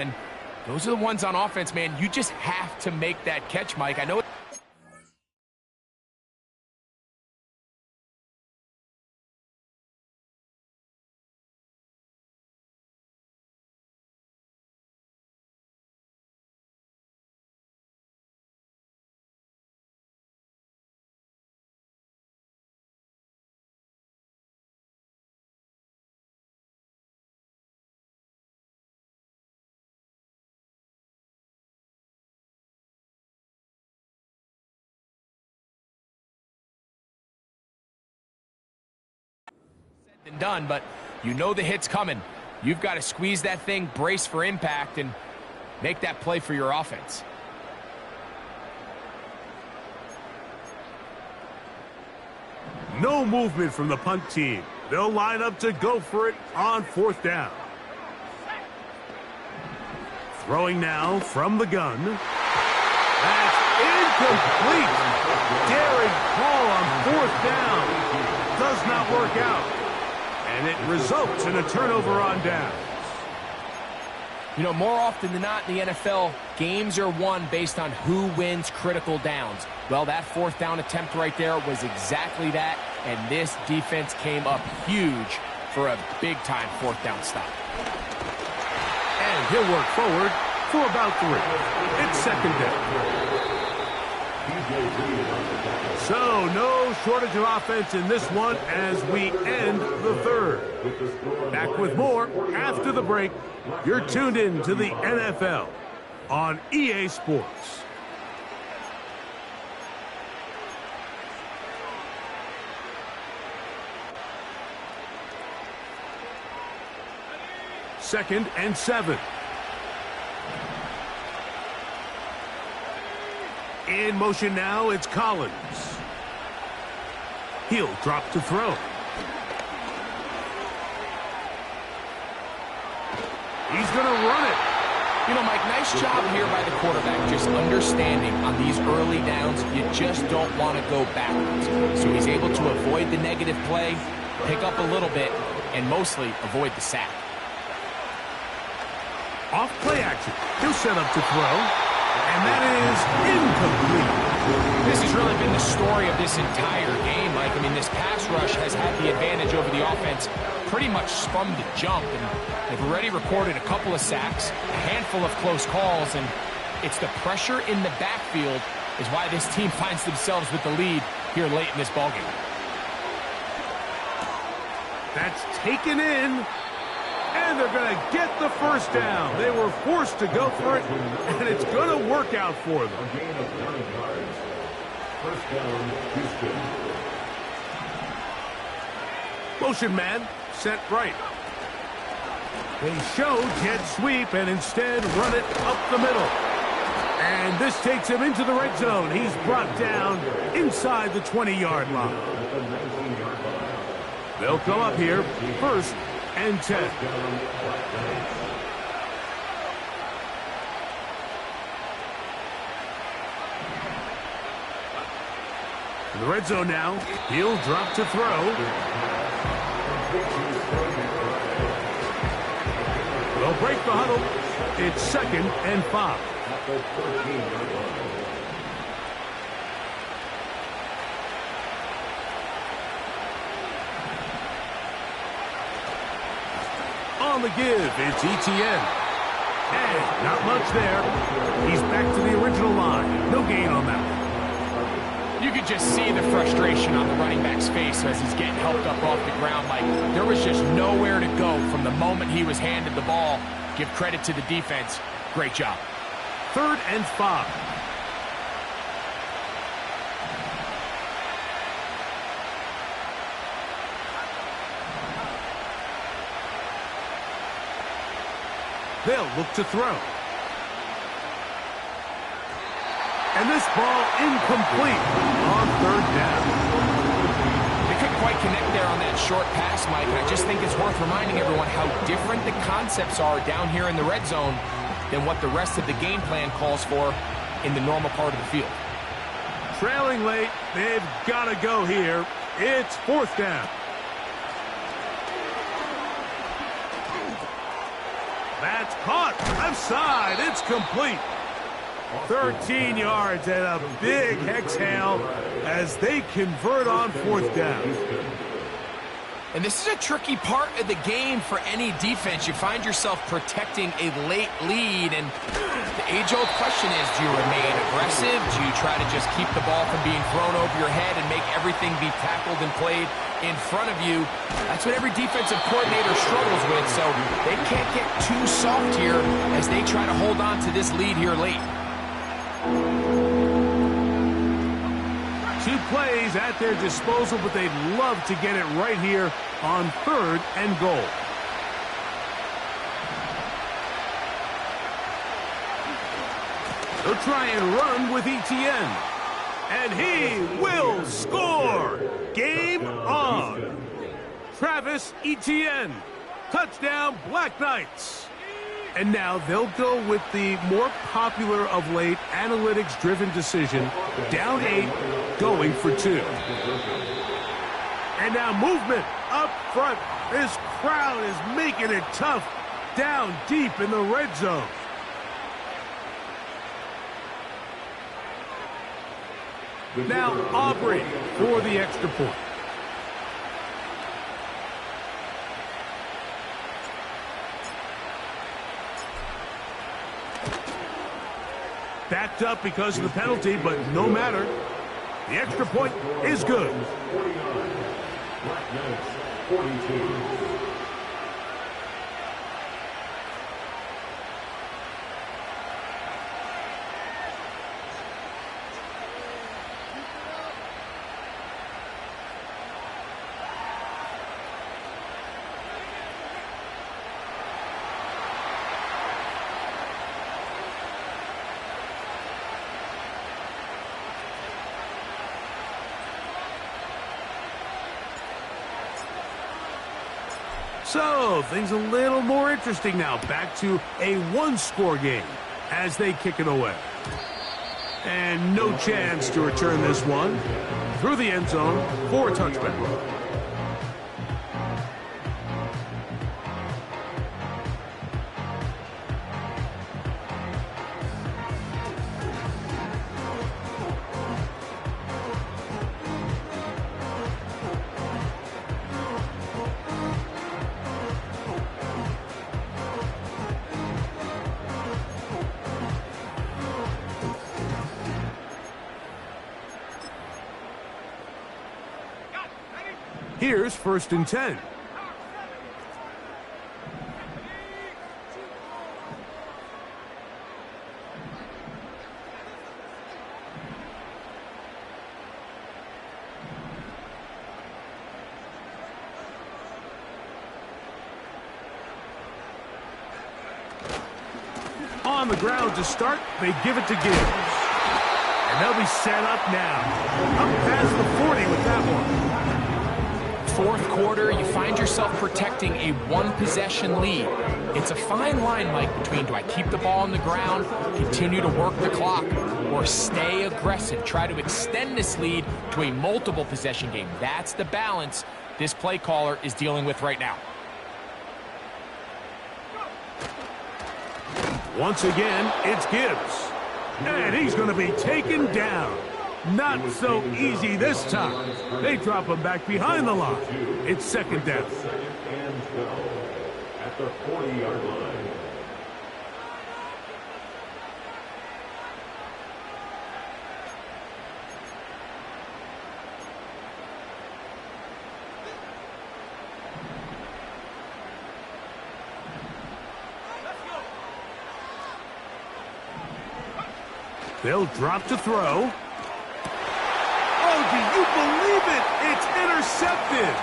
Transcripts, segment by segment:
and those are the ones on offense, man. You just have to make that catch, Mike. I know it. And done, but you know the hit's coming. You've got to squeeze that thing, brace for impact, and make that play for your offense. No movement from the punt team. They'll line up to go for it on 4th down. Throwing now from the gun. That's incomplete. Daring Paul on 4th down. Does not work out. And it results in a turnover on downs. You know, more often than not in the NFL, games are won based on who wins critical downs. Well, that 4th down attempt right there was exactly that, and this defense came up huge for a big-time 4th down stop. And he'll work forward for about 3. It's 2nd down. So, no shortage of offense in this one as we end the 3rd. Back with more after the break. You're tuned in to the NFL on EA Sports. Second and 7. In motion now, it's Collins. He'll drop to throw. He's going to run it. You know, Mike, nice job here by the quarterback, just understanding on these early downs, you just don't want to go backwards. So he's able to avoid the negative play, pick up a little bit, and mostly avoid the sack. Off play action. He'll set up to throw. And that is incomplete. This has really been the story of this entire game, Mike. I mean, this pass rush has had the advantage over the offense pretty much from the jump. And they've already recorded a couple of sacks, a handful of close calls, and it's the pressure in the backfield is why this team finds themselves with the lead here late in this ballgame. That's taken in. And they're going to get the 1st down. They were forced to go for it, and it's going to work out for them. Motion man, set right. They show jet sweep and instead run it up the middle. And this takes him into the red zone. He's brought down inside the 20-yard line. They'll come up here 1st and 10. In the red zone now, he'll drop to throw. They'll break the huddle. It's 2nd and 5. On the give, it's Etienne. And not much there. He's back to the original line. No gain on that one. You could just see the frustration on the running back's face as he's getting helped up off the ground. Like, there was just nowhere to go from the moment he was handed the ball. Give credit to the defense. Great job. 3rd and 5. They'll look to throw. And this ball incomplete on 3rd down. They couldn't quite connect there on that short pass, Mike, and I just think it's worth reminding everyone how different the concepts are down here in the red zone than what the rest of the game plan calls for in the normal part of the field. Trailing late, they've got to go here. It's 4th down. That That's caught. Left side. It's complete. 13 yards and a big exhale as they convert on fourth down. And this is a tricky part of the game for any defense. You find yourself protecting a late lead, and the age-old question is, do you remain aggressive? Do you try to just keep the ball from being thrown over your head and make everything be tackled and played in front of you? That's what every defensive coordinator struggles with, so they can't get too soft here as they try to hold on to this lead here late. 2 plays at their disposal, but they'd love to get it right here on 3rd and goal. They'll try and run with Etienne. And he will score! Game on! Travis Etienne. Touchdown, Black Knights. And now they'll go with the more popular of late analytics-driven decision, down 8, going for 2. And now movement up front. This crowd is making it tough down deep in the red zone. Now Aubrey for the extra point. Backed up because of the penalty, but no matter. The extra point is good. 42. So, things a little more interesting now. Back to a 1-score game as they kick it away. And no chance to return this one through the end zone for a touchback. Here's 1st and 10. On the ground to start, they give it to Gibbs. And they'll be set up now. Up past the 40 with that one. 4th quarter, you find yourself protecting a 1-possession lead. It's a fine line, Mike, between do I keep the ball on the ground, continue to work the clock, or stay aggressive, try to extend this lead to a multiple possession game. That's the balance this play caller is dealing with right now. Once again, it's Gibbs. And he's going to be taken down. Not so easy this time. They drop him back behind the line. It's 2nd down. At the 40-yard line. They'll drop to throw. Oh, do you believe it? It's intercepted.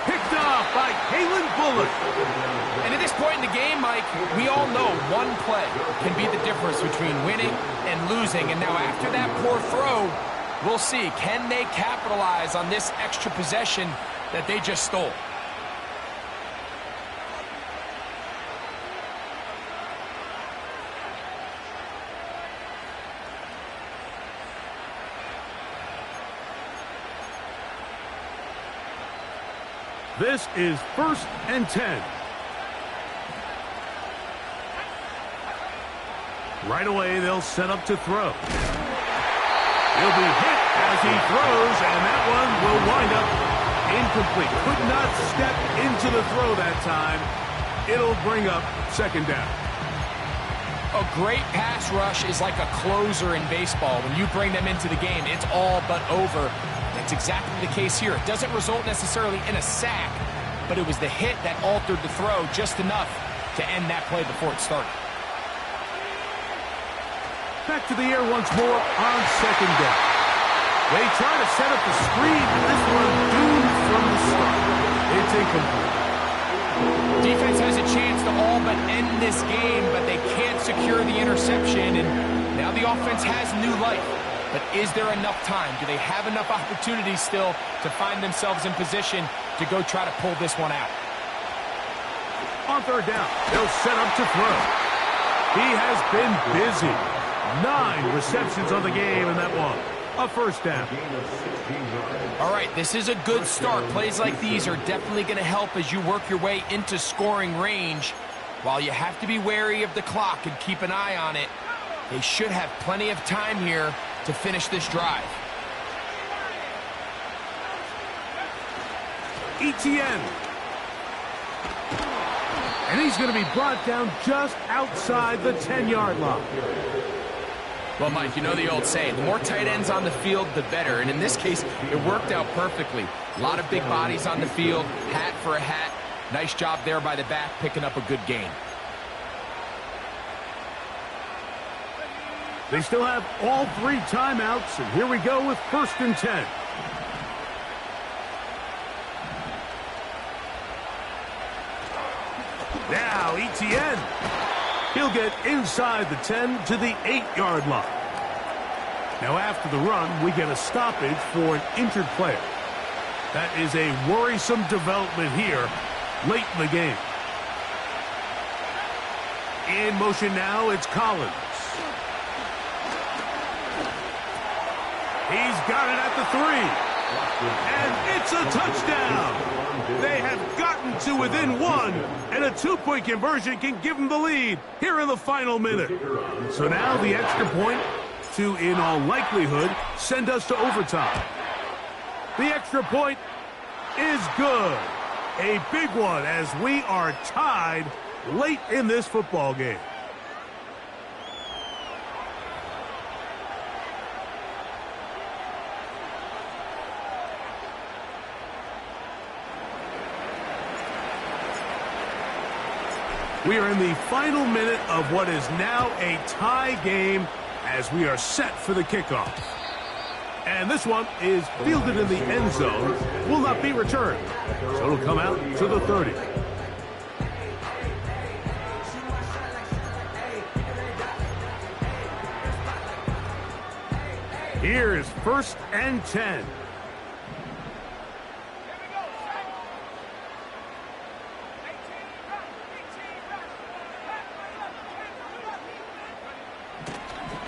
Picked off by Kalen Bullock. And at this point in the game, Mike, we all know one play can be the difference between winning and losing. And now after that poor throw, we'll see. Can they capitalize on this extra possession that they just stole? This is 1st and 10. Right away, they'll set up to throw. He'll be hit as he throws, and that one will wind up incomplete. Could not step into the throw that time. It'll bring up second down. A great pass rush is like a closer in baseball. When you bring them into the game, it's all but over. That's exactly the case here. It doesn't result necessarily in a sack, but it was the hit that altered the throw just enough to end that play before it started. Back to the air once more on second down. They try to set up the screen, but this one doomed from the start. It's incomplete. Defense has a chance to all but end this game, but they can't secure the interception, and now the offense has new life. But is there enough time? Do they have enough opportunities still to find themselves in position to go try to pull this one out? On third down, they'll set up to throw. He has been busy. 9 receptions on the game, and that one, a first down. All right, this is a good start. Plays like these are definitely going to help as you work your way into scoring range. While you have to be wary of the clock and keep an eye on it, they should have plenty of time here to finish this drive. Etienne. And he's going to be brought down just outside the 10-yard line. Well, Mike, you know the old saying, the more tight ends on the field, the better. And in this case, it worked out perfectly. A lot of big bodies on the field, hat for a hat. Nice job there by the back, picking up a good gain. They still have all 3 timeouts, and here we go with 1st and 10. Now Etienne. He'll get inside the 10 to the 8-yard line. Now after the run, we get a stoppage for an injured player. That is a worrisome development here late in the game. In motion now, it's Collins. He's got it at the 3. And it's a touchdown. They have gotten to within 1, and a 2-point conversion can give them the lead here in the final minute. So now the extra point to, in all likelihood, send us to overtime. The extra point is good. A big one as we are tied late in this football game. We are in the final minute of what is now a tie game as we are set for the kickoff. And this one is fielded in the end zone, will not be returned. So it'll come out to the 30. Here is 1st and 10.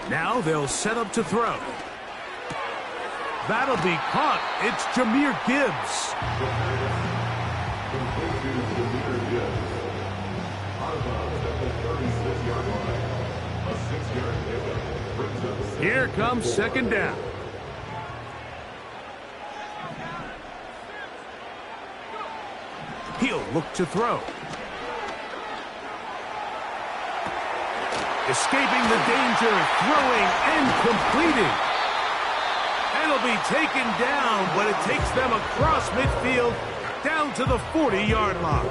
Now they'll set up to throw. That'll be caught. It's Jahmyr Gibbs. Here comes 2nd down. He'll look to throw. Escaping the danger, throwing and completing. And it'll be taken down, but it takes them across midfield down to the 40-yard line.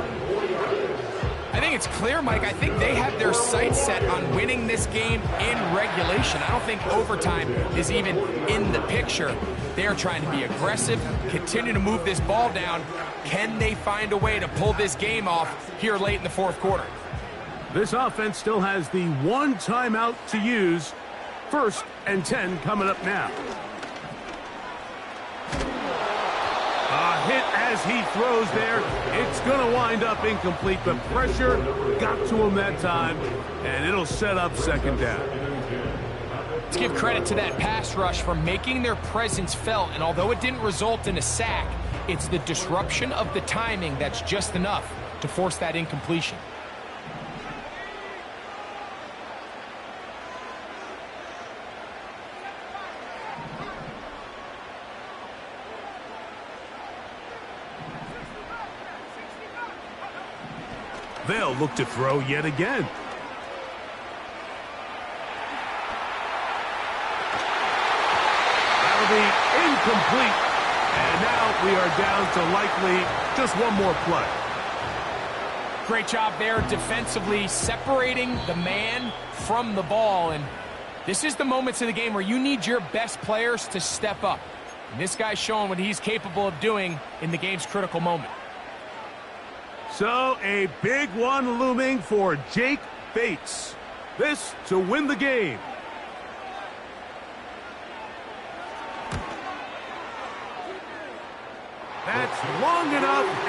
I think it's clear, Mike. I think they have their sights set on winning this game in regulation. I don't think overtime is even in the picture. They're trying to be aggressive, continue to move this ball down. Can they find a way to pull this game off here late in the 4th quarter? This offense still has the 1 timeout to use. 1st and 10 coming up now. A hit as he throws there. It's going to wind up incomplete, but pressure got to him that time, and it'll set up 2nd down. Let's give credit to that pass rush for making their presence felt, and although it didn't result in a sack, it's the disruption of the timing that's just enough to force that incompletion. They'll look to throw yet again. That'll be incomplete. And now we are down to likely just one more play. Great job there defensively, separating the man from the ball. And this is the moments of the game where you need your best players to step up. And this guy's showing what he's capable of doing in the game's critical moment. So a big one looming for Jake Bates. This to win the game. That's long enough.